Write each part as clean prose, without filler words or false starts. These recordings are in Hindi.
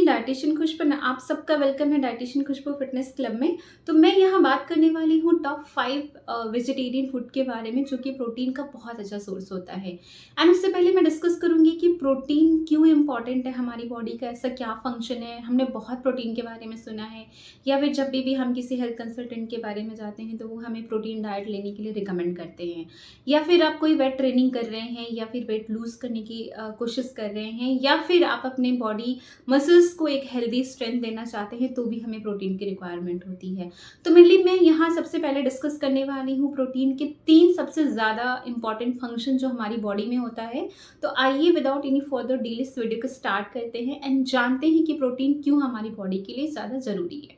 डाइटिशियन खुशबू में आप सबका वेलकम है डाइटिशियन खुशबू फिटनेस क्लब में। तो मैं यहाँ बात करने वाली हूँ टॉप 5 वेजिटेरियन फूड के बारे में, जो कि प्रोटीन का बहुत अच्छा सोर्स होता है। एंड उससे पहले मैं डिस्कस करूँगी कि प्रोटीन क्यों इम्पॉर्टेंट है हमारी बॉडी का, ऐसा क्या फंक्शन है। हमने बहुत प्रोटीन के बारे में सुना है, या फिर जब भी हम किसी हेल्थ कंसल्टेंट के बारे में जाते हैं तो वो हमें प्रोटीन डाइट लेने के लिए रिकमेंड करते हैं, या फिर आप कोई वेट ट्रेनिंग कर रहे हैं, या फिर वेट लूज करने की कोशिश कर रहे हैं, या फिर आप अपने बॉडी मसल्स को एक हेल्दी स्ट्रेंथ देना चाहते हैं, तो भी हमें प्रोटीन की रिक्वायरमेंट होती है। तो मेनली मैं यहाँ सबसे पहले डिस्कस करने वाली हूँ प्रोटीन के 3 सबसे ज़्यादा इंपॉर्टेंट फंक्शन जो हमारी बॉडी में होता है। तो आइए विदाउट एनी फर्दर डिले इस वीडियो को स्टार्ट करते हैं एंड जानते हैं कि प्रोटीन क्यों हमारी बॉडी के लिए ज़्यादा ज़रूरी है।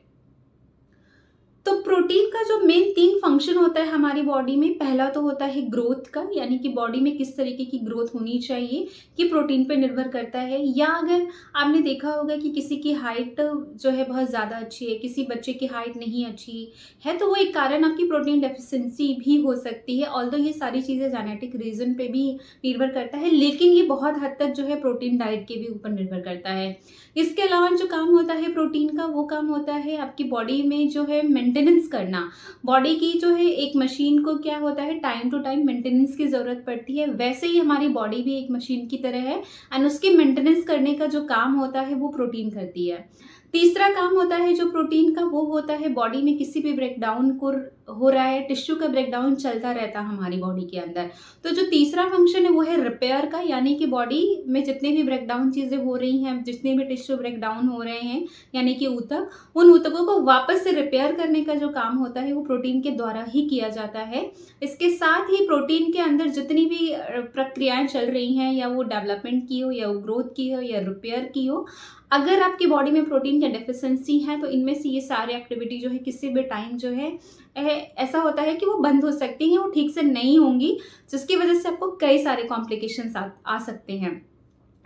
तो प्रोटीन का जो मेन 3 फंक्शन होता है हमारी बॉडी में, पहला तो होता है ग्रोथ का, यानी कि बॉडी में किस तरीके की ग्रोथ होनी चाहिए ये प्रोटीन पे निर्भर करता है। या अगर आपने देखा होगा कि किसी की हाइट जो है बहुत ज़्यादा अच्छी है, किसी बच्चे की हाइट नहीं अच्छी है, तो वो एक कारण आपकी प्रोटीन डेफिशिएंसी भी हो सकती है। ऑल्दो ये सारी चीज़ें जेनेटिक रीजन पे भी निर्भर करता है, लेकिन ये बहुत हद तक जो है प्रोटीन डाइट के भी ऊपर निर्भर करता है। इसके अलावा जो काम होता है प्रोटीन का, वो काम होता है आपकी बॉडी में जो है मेंटेनेंस करना। बॉडी की जो है एक मशीन को क्या होता है, टाइम टू टाइम मेंटेनेंस की ज़रूरत पड़ती है। वैसे ही हमारी बॉडी भी एक मशीन की तरह है एंड उसके मेंटेनेंस करने का जो काम होता है वो प्रोटीन करती है। तीसरा काम होता है जो प्रोटीन का, वो होता है बॉडी में किसी भी ब्रेकडाउन को हो रहा है, टिश्यू का ब्रेकडाउन चलता रहता है हमारी बॉडी के अंदर। तो जो तीसरा फंक्शन है वो है रिपेयर का, यानी कि बॉडी में जितने भी ब्रेकडाउन चीज़ें हो रही हैं, जितने भी टिश्यू ब्रेकडाउन हो रहे हैं, यानी कि ऊतक, उन ऊतकों को वापस से रिपेयर करने का जो काम होता है वो प्रोटीन के द्वारा ही किया जाता है। इसके साथ ही प्रोटीन के अंदर जितनी भी प्रक्रियाएं चल रही हैं, या वो डेवलपमेंट की हो, या वो ग्रोथ की हो, या रिपेयर की हो, अगर आपकी बॉडी में प्रोटीन की डेफिशिएंसी है तो इनमें से ये सारी एक्टिविटी जो है किसी भी टाइम जो है ऐसा होता है कि वो बंद हो सकती हैं, वो ठीक से नहीं होंगी, जिसकी वजह से आपको कई सारे कॉम्प्लिकेशंस आ सकते हैं।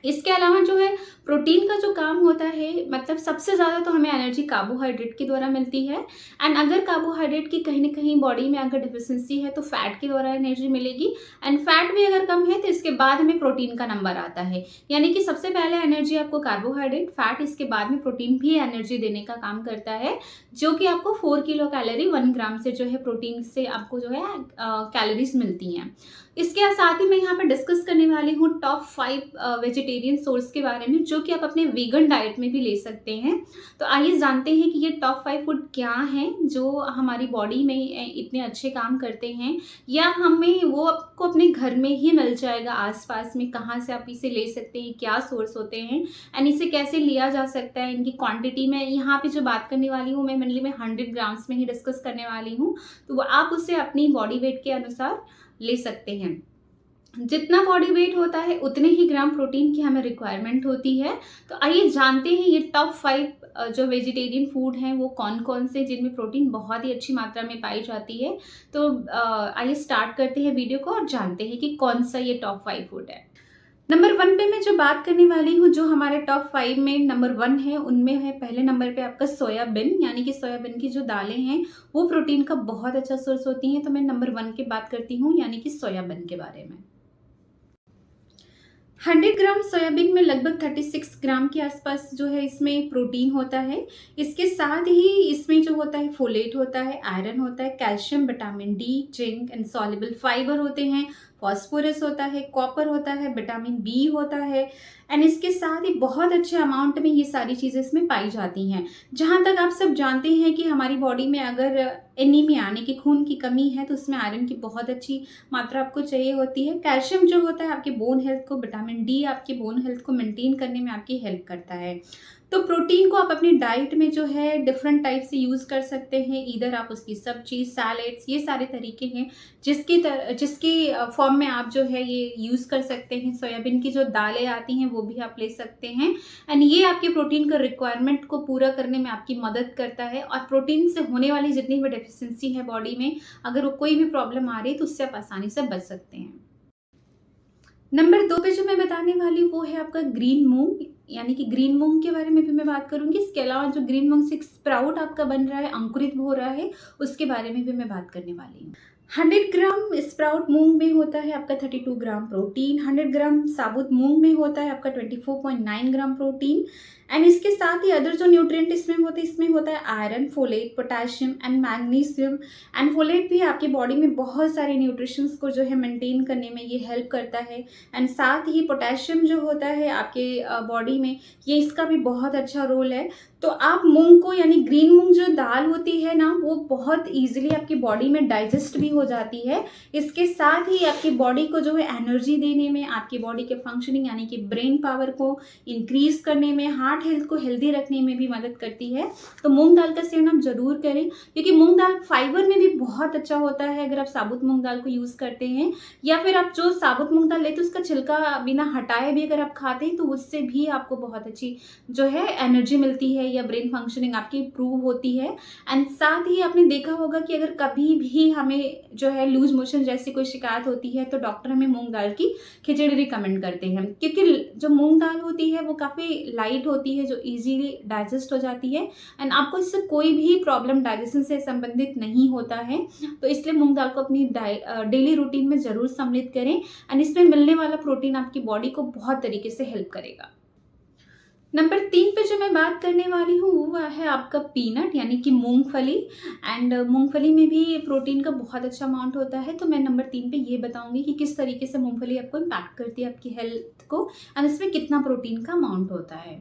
इसके अलावा जो है प्रोटीन का जो काम होता है, मतलब सबसे ज़्यादा तो हमें एनर्जी कार्बोहाइड्रेट के द्वारा मिलती है। एंड अगर कार्बोहाइड्रेट की कहीं ना कहीं बॉडी में अगर डिफिशिएंसी है तो फैट के द्वारा एनर्जी मिलेगी। एंड फैट भी अगर कम है तो इसके बाद हमें प्रोटीन का नंबर आता है, यानी कि सबसे पहले एनर्जी आपको कार्बोहाइड्रेट, फैट, इसके बाद में प्रोटीन भी एनर्जी देने का काम करता है, जो कि आपको 4 किलो कैलोरी 1 ग्राम से जो है प्रोटीन से आपको जो है कैलोरीज मिलती हैं। इसके साथ ही मैं यहाँ पे डिस्कस करने वाली हूँ टॉप 5 वेजिटेरियन सोर्स के बारे में, जो कि आप अपने वीगन डाइट में भी ले सकते हैं। तो आइए जानते हैं कि ये टॉप 5 फूड क्या हैं जो हमारी बॉडी में इतने अच्छे काम करते हैं, या हमें वो आपको अपने घर में ही मिल जाएगा आसपास में, कहाँ से आप इसे ले सकते हैं, क्या सोर्स होते हैं एंड इसे कैसे लिया जा सकता है। इनकी क्वांटिटी में यहाँ पे जो बात करने वाली हूँ मैं मेनली 100 ग्राम्स में ही डिस्कस करने वाली हूँ, तो आप उसे अपनी बॉडी वेट के अनुसार ले सकते हैं। जितना बॉडी वेट होता है उतने ही ग्राम प्रोटीन की हमें रिक्वायरमेंट होती है। तो आइए जानते हैं ये टॉप 5 जो वेजिटेरियन फूड हैं वो कौन कौन से, जिनमें प्रोटीन बहुत ही अच्छी मात्रा में पाई जाती है। तो आइए स्टार्ट करते हैं वीडियो को और जानते हैं कि कौन सा ये टॉप 5 फूड है। नंबर 1 पे मैं जो बात करने वाली हूँ, जो हमारे टॉप 5 में नंबर 1 है, उनमें है पहले नंबर पे आपका सोयाबीन, यानी कि सोयाबीन की जो दालें हैं वो प्रोटीन का बहुत अच्छा सोर्स होती हैं। तो मैं नंबर 1 की बात करती हूँ, यानी कि सोयाबीन के बारे में। 100 ग्राम सोयाबीन में लगभग 36 ग्राम के आसपास जो है इसमें प्रोटीन होता है। इसके साथ ही इसमें जो होता है फोलेट होता है, आयरन होता है, calcium, vitamin D, zinc and soluble fibre होते हैं, फॉस्फोरस होता है, कॉपर होता है, विटामिन बी होता है। एंड इसके साथ ही बहुत अच्छे अमाउंट में ये सारी चीज़ें इसमें पाई जाती हैं। जहाँ तक आप सब जानते हैं कि हमारी बॉडी में अगर एनीमिया यानी कि खून की कमी है तो उसमें आयरन की बहुत अच्छी मात्रा आपको चाहिए होती है। कैल्शियम जो होता है आपके बोन हेल्थ को, विटामिन डी आपके बोन हेल्थ को मेंटेन करने में आपकी हेल्प करता है। तो प्रोटीन को आप अपनी डाइट में जो है डिफरेंट टाइप से यूज़ कर सकते हैं। इधर आप उसकी सब्जी, सैलेड्स, ये सारे तरीके हैं जिसकी फॉर्म में आप जो है ये यूज़ कर सकते हैं। सोयाबीन की जो दालें आती हैं वो भी आप ले सकते हैं एंड ये आपके प्रोटीन का रिक्वायरमेंट को पूरा करने में आपकी मदद करता है। और प्रोटीन से होने वाली जितनी भी डेफिशिएंसी है बॉडी में, अगर वो कोई भी प्रॉब्लम आ रही है तो उससे आप आसानी से बच सकते हैं। नंबर 2 पे जो मैं बताने वाली हूँ वो है आपका ग्रीन मूंग, यानी कि ग्रीन मूंग के बारे में भी मैं बात करूंगी। इसके अलावा जो ग्रीन मूंग से स्प्राउट आपका बन रहा है, अंकुरित हो रहा है, उसके बारे में भी मैं बात करने वाली हूँ। 100 ग्राम स्प्राउट मूंग में होता है आपका 32 ग्राम प्रोटीन। 100 ग्राम साबुत मूंग में होता है आपका 24.9 ग्राम प्रोटीन। एंड इसके साथ ही अदर जो न्यूट्रिएंट इसमें होता है iron, folate, potassium and magnesium. And folate भी आपकी बॉडी में बहुत सारे न्यूट्रिशंस को जो है मेंटेन करने में ये हेल्प करता है। एंड साथ ही पोटेशियम जो होता है आपके बॉडी में, ये इसका भी बहुत अच्छा रोल है। तो आप मूंग को, यानी ग्रीन मूंग जो दाल होती है ना, वो बहुत ईजिली आपकी बॉडी में डाइजेस्ट भी हो जाती है। इसके साथ ही आपकी बॉडी को जो है एनर्जी देने में, आपकी बॉडी के फंक्शनिंग यानी कि ब्रेन पावर को इंक्रीज करने में, हार्ट हेल्थ को हेल्दी रखने में भी मदद करती है। तो मूंग दाल का सेवन आप जरूर करें, क्योंकि मूंग दाल फाइबर में भी बहुत अच्छा होता है अगर आप साबुत मूंग दाल को यूज़ करते हैं, या फिर आप जो साबुत मूंग दाल लेते हैं उसका छिलका बिना हटाए भी अगर आप खाते हैं तो उससे भी आपको बहुत अच्छी जो है एनर्जी मिलती है या ब्रेन फंक्शनिंग आपकी इम्प्रूव होती है। एंड साथ ही आपने देखा होगा कि अगर कभी भी हमें जो है लूज मोशन जैसी कोई शिकायत होती है तो डॉक्टर हमें मूंग दाल की खिचड़ी रिकमेंड करते हैं, क्योंकि जो मूंग दाल होती है वो काफ़ी लाइट होती है, जो इजीली डाइजेस्ट हो जाती है एंड आपको इससे कोई भी प्रॉब्लम डाइजेशन से संबंधित नहीं होता है। तो इसलिए मूंग दाल को अपनी डेली रूटीन में ज़रूर सम्मिलित करें एंड इसमें मिलने वाला प्रोटीन आपकी बॉडी को बहुत तरीके से हेल्प करेगा। नंबर 3 पे जो मैं बात करने वाली हूँ वो है आपका पीनट यानी कि मूंगफली। एंड मूंगफली में भी प्रोटीन का बहुत अच्छा अमाउंट होता है। तो मैं नंबर 3 पे ये बताऊंगी कि किस तरीके से मूंगफली आपको इम्पैक्ट करती है आपकी हेल्थ को एंड इसमें कितना प्रोटीन का अमाउंट होता है।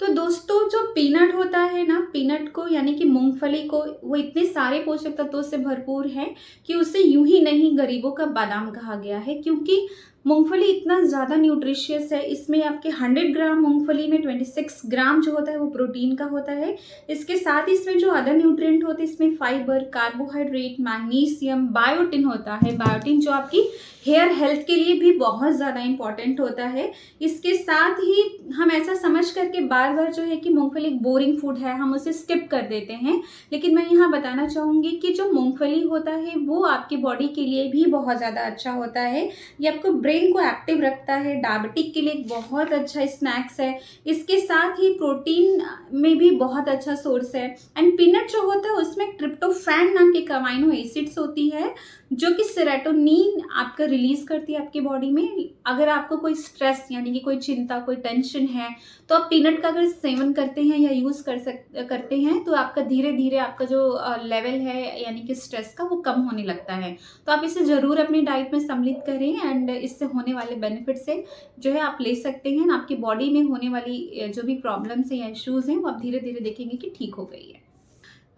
तो दोस्तों जो पीनट होता है ना, पीनट को यानी कि मूंगफली को, वो इतने सारे पोषक तत्वों से भरपूर है कि उसे यूं ही नहीं गरीबों का बादाम कहा गया है, क्योंकि मूंगफली इतना ज़्यादा न्यूट्रिशियस है। इसमें आपके 100 ग्राम मूंगफली में 26 ग्राम जो होता है वो प्रोटीन का होता है। इसके साथ ही इसमें जो अदर न्यूट्रिएंट होते हैं, इसमें फाइबर, कार्बोहाइड्रेट, मैग्नीशियम, बायोटिन होता है। बायोटिन जो आपकी हेयर हेल्थ के लिए भी बहुत ज़्यादा इंपॉर्टेंट होता है। इसके साथ ही हम ऐसा समझ करके बार बार जो है कि मूंगफली एक बोरिंग फूड है, हम उसे स्किप कर देते हैं, लेकिन मैं यहाँ बताना चाहूँगी कि जो मूंगफली होता है वो आपकी बॉडी के लिए भी बहुत ज़्यादा अच्छा होता है। ये आपको ब्रेन को एक्टिव रखता है, डायबिटिक के लिए एक बहुत अच्छा स्नैक्स है। इसके साथ ही प्रोटीन में भी बहुत अच्छा सोर्स है। एंड पीनट जो होता है उसमें ट्रिप्टोफैन नाम के अमाइनो एसिड्स होती है जो कि सेरोटोनिन आपका रिलीज करती है आपकी बॉडी में। अगर आपको कोई स्ट्रेस यानी कि कोई चिंता, कोई टेंशन है, तो आप पीनट का अगर सेवन करते हैं या यूज़ करते हैं तो आपका धीरे धीरे आपका जो लेवल है यानी कि स्ट्रेस का, वो कम होने लगता है। तो आप इसे ज़रूर अपनी डाइट में सम्मिलित करें एंड इससे होने वाले बेनिफिट से जो है आप ले सकते हैं। आपकी बॉडी में होने वाली जो भी प्रॉब्लम्स हैं या इश्यूज़ हैं वो आप धीरे धीरे देखेंगे कि ठीक हो गई है।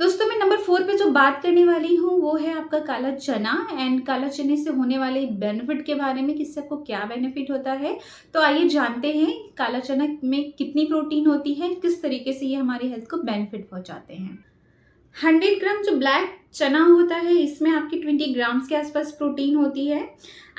दोस्तों मैं नंबर 4 पे जो बात करने वाली हूँ वो है आपका काला चना। एंड काला चने से होने वाले बेनिफिट के बारे में, किससे आपको क्या बेनिफिट होता है। तो आइए जानते हैं काला चना में कितनी प्रोटीन होती है, किस तरीके से ये हमारी हेल्थ को बेनिफिट पहुंचाते हैं। 100 ग्राम जो ब्लैक चना होता है इसमें आपकी 20 ग्राम्स के आसपास प्रोटीन होती है।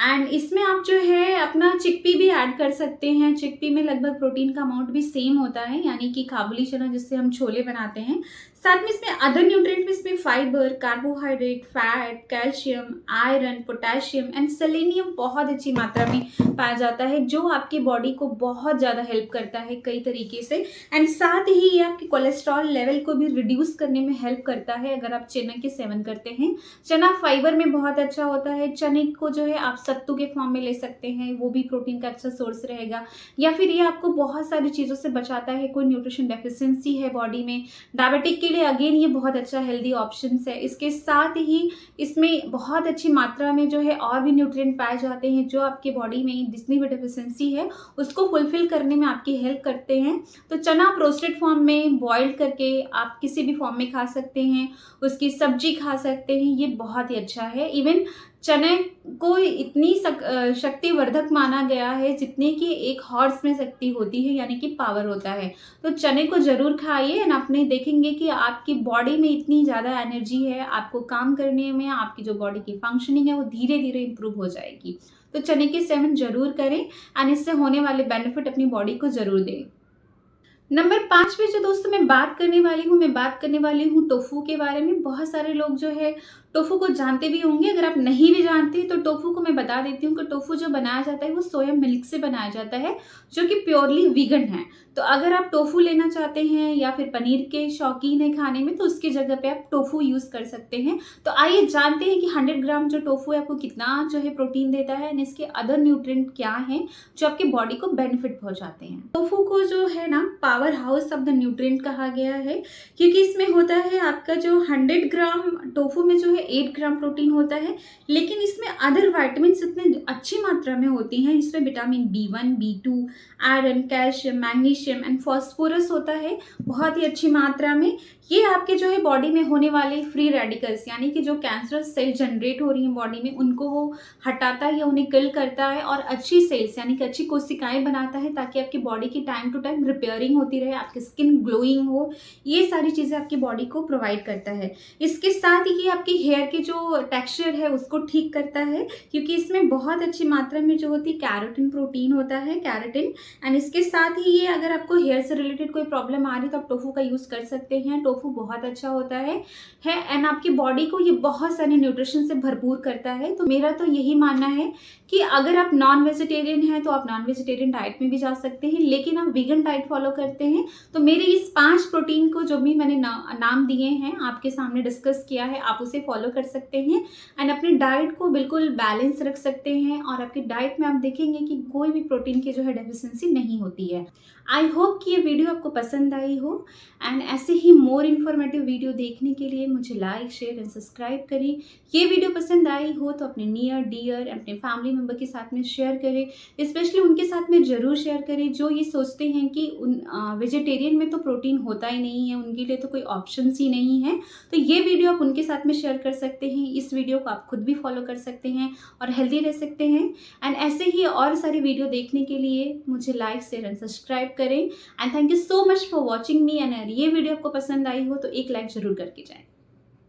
एंड इसमें आप जो है अपना चिकपी भी ऐड कर सकते हैं। चिकपी में लगभग प्रोटीन का अमाउंट भी सेम होता है, यानी कि काबुली चना जिससे हम छोले बनाते हैं। साथ में इसमें अदर न्यूट्रिएंट में इसमें fibre, carbohydrate, fat, calcium, iron, potassium and selenium बहुत अच्छी मात्रा में पाया जाता है, जो आपकी बॉडी को बहुत ज़्यादा हेल्प करता है कई तरीके से। एंड साथ ही ये आपके कोलेस्ट्रॉल लेवल को भी रिड्यूस करने में हेल्प करता है अगर आप चने के सेवन करते हैं। चना फाइबर में बहुत अच्छा होता है। चने को जो है आप सत्तू के फॉर्म में ले सकते हैं, वो भी प्रोटीन का अच्छा सोर्स रहेगा। या फिर ये आपको बहुत सारी चीज़ों से बचाता है, कोई न्यूट्रिशन डेफिशिएंसी है बॉडी में, डायबिटिक के लिए अगेन ये बहुत अच्छा हेल्दी ऑप्शन है। इसके साथ ही इसमें बहुत अच्छी मात्रा में जो है और भी न्यूट्रिएंट पाए जाते हैं जो आपकी बॉडी में जितनी भी डेफिशिएंसी है उसको फुलफिल करने में आपकी हेल्प करते हैं। तो चना आप रोस्टेड फॉर्म में बॉइल्ड करके आप किसी भी फॉर्म में खा सकते हैं, उसकी सब्जी खा सकते हैं, ये बहुत ही अच्छा है। इवन चने को इतनी शक्तिवर्धक माना गया है जितने कि एक हॉर्स में शक्ति होती है, यानी कि पावर होता है। तो चने को जरूर खाइए एंड आपने देखेंगे कि आपकी बॉडी में इतनी ज़्यादा एनर्जी है, आपको काम करने में, आपकी जो बॉडी की फंक्शनिंग है वो धीरे धीरे इम्प्रूव हो जाएगी। तो चने के सेवन जरूर करें एंड इससे होने वाले बेनिफिट अपनी बॉडी को जरूर दें। नंबर 5 पे जो दोस्तों मैं बात करने वाली हूँ टोफू के बारे में। बहुत सारे लोग जो है टोफू को जानते भी होंगे, अगर आप नहीं भी जानते तो टोफू को मैं बता देती हूँ कि टोफू जो बनाया जाता है वो सोया मिल्क से बनाया जाता है, जो कि प्योरली वीगन है। तो अगर आप टोफू लेना चाहते हैं या फिर पनीर के शौकीन है खाने में, तो उसकी जगह पे आप टोफू यूज़ कर सकते हैं। तो आइए जानते हैं कि 100 ग्राम जो टोफू है आपको कितना जो है प्रोटीन देता है, एंड इसके अदर न्यूट्रिएंट क्या हैं जो आपकी बॉडी को बेनिफिट पहुंचाते हैं। टोफू को जो है ना power house of the nutrient कहा गया है, क्योंकि इसमें होता है आपका जो 100 ग्राम टोफू में जो है 8 ग्राम प्रोटीन होता है, लेकिन इसमें अदर वाइटामिन इतने अच्छी मात्रा में होती हैं। इसमें vitamin B1, B2, iron, calcium, magnesium and phosphorus होता है बहुत ही अच्छी मात्रा में। ये आपके जो है बॉडी में होने वाले फ्री रेडिकल्स, यानी कि जो कैंसरस सेल जनरेट हो रही हैं बॉडी में, उनको वो हटाता है या उन्हें किल करता है, और अच्छी सेल्स यानी कि अच्छी कोशिकाएं बनाता है, ताकि आपकी बॉडी की टाइम टू टाइम रिपेयरिंग होती रहे, आपकी स्किन ग्लोइंग हो। ये सारी चीज़ें आपकी बॉडी को प्रोवाइड करता है। इसके साथ ही ये आपकी हेयर की जो टेक्सचर है उसको ठीक करता है, क्योंकि इसमें बहुत अच्छी मात्रा में जो होती है कैरोटीन प्रोटीन होता है, कैरोटीन। एंड इसके साथ ही ये अगर आपको हेयर से रिलेटेड कोई प्रॉब्लम आ रही है तो आप टोफू का यूज़ कर सकते हैं। टोफू बहुत अच्छा होता है एंड आपकी बॉडी को ये बहुत सारे न्यूट्रिशन से भरपूर करता है। तो मेरा तो यही मानना है कि अगर आप नॉन वेजिटेरियन हैं तो आप नॉन वेजिटेरियन डाइट में भी जा सकते हैं, लेकिन आप वीगन डाइट फॉलो करते हैं तो मेरे इस 5 प्रोटीन को जो भी मैंने नाम दिए हैं आपके सामने डिस्कस किया है, आप उसे फॉलो कर सकते हैं एंड अपनी डाइट को बिल्कुल बैलेंस रख सकते हैं, और आपकी डाइट में आप देखेंगे कि कोई भी प्रोटीन की जो है डेफिशिएंसी नहीं होती है। आई होप कि ये वीडियो आपको पसंद आई हो, एंड ऐसे ही मोर इन्फॉर्मेटिव वीडियो देखने के लिए मुझे लाइक, शेयर एंड सब्सक्राइब करें। ये वीडियो पसंद आई हो तो अपने नियर डियर, अपने फैमिली मेम्बर के साथ में शेयर करें। स्पेशली उनके साथ में ज़रूर शेयर करें जो ये सोचते हैं कि वेजिटेरियन में तो प्रोटीन होता ही नहीं है, उनके लिए तो कोई ऑप्शंस ही नहीं है। तो ये वीडियो आप उनके साथ में शेयर कर सकते हैं। इस वीडियो को आप खुद भी फॉलो कर सकते हैं और हेल्दी रह सकते हैं। एंड ऐसे ही और सारी वीडियो देखने के लिए मुझे लाइक, शेयर एंड सब्सक्राइब करें। And thank you so much for watching me. And ये वीडियो आपको पसंद आई हो तो एक लाइक जरूर करके जाएं।